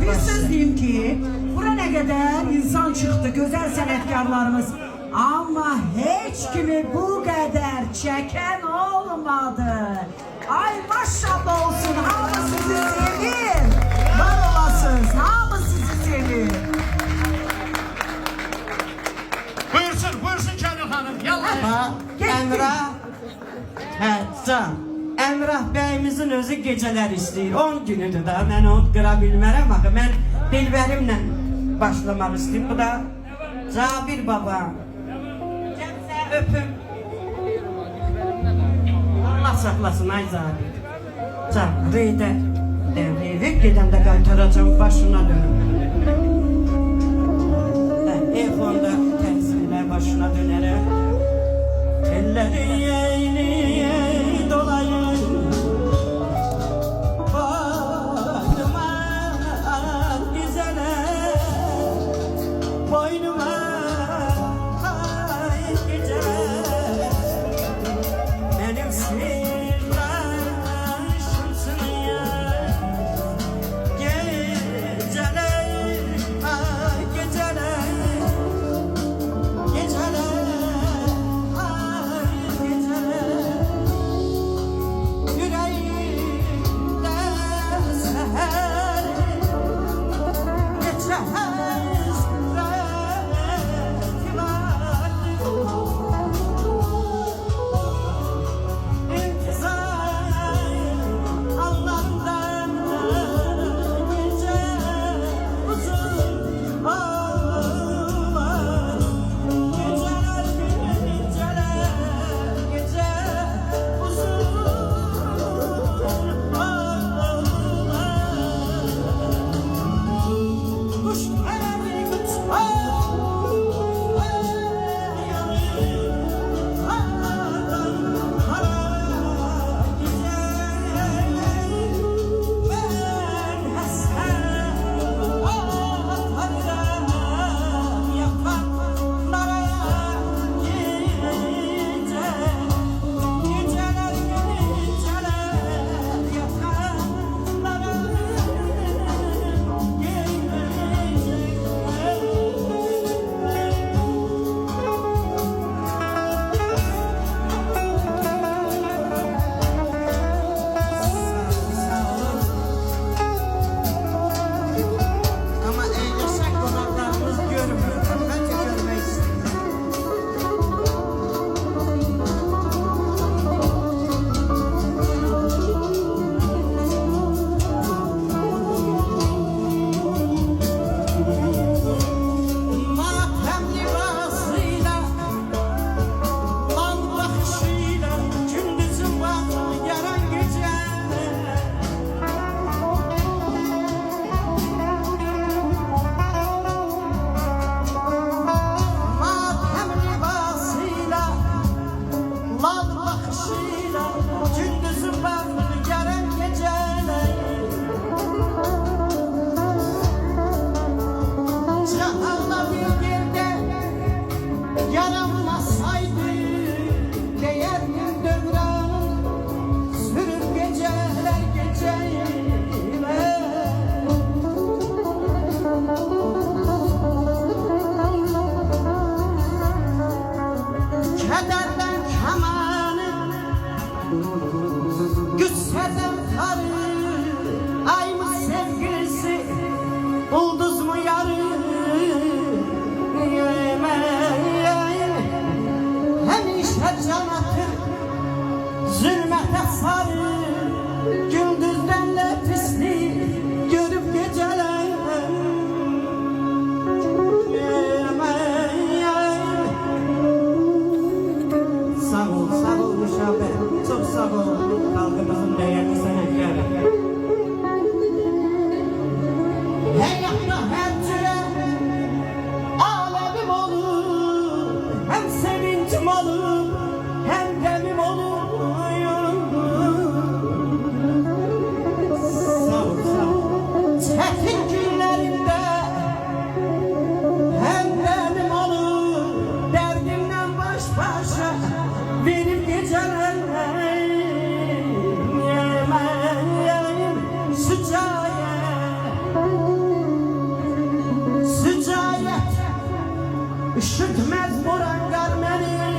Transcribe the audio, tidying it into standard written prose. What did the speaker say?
bir söz diyeyim ki bura ne kadar insan çıktı, güzel sanatkarlarımız. Ama hiç kimi bu kadar çeken olmadı. Ay maşallah olsun, hamı sizi sevir. Var olasınız, hamı sizi sevir. Buyursun Kamil Hanım, yallah. Ha, Getdi. Emrah. Hə, can. Emrah bəyimizin özü gecələr istəyir. 10 günüdür da, mən onu qıra bilmərəm. Axı, mən dilbərimlə başlamaq istəyim. Bu da Cabir baba. Gəl sən öpüm. Allah saxlasın, ay Cabir. Can, reydə. Reydə gedəndə qaytaracam, başına dönüm. Efonda təhsilə başına dönərək. Elləri yeyni dolayır. Boynuma güzələ, boynuma gecələ. Mənim sirdaşımsın ya. Gecələ, gecələ. Gecələ, ay gecələ. Üşütmez buran qar məni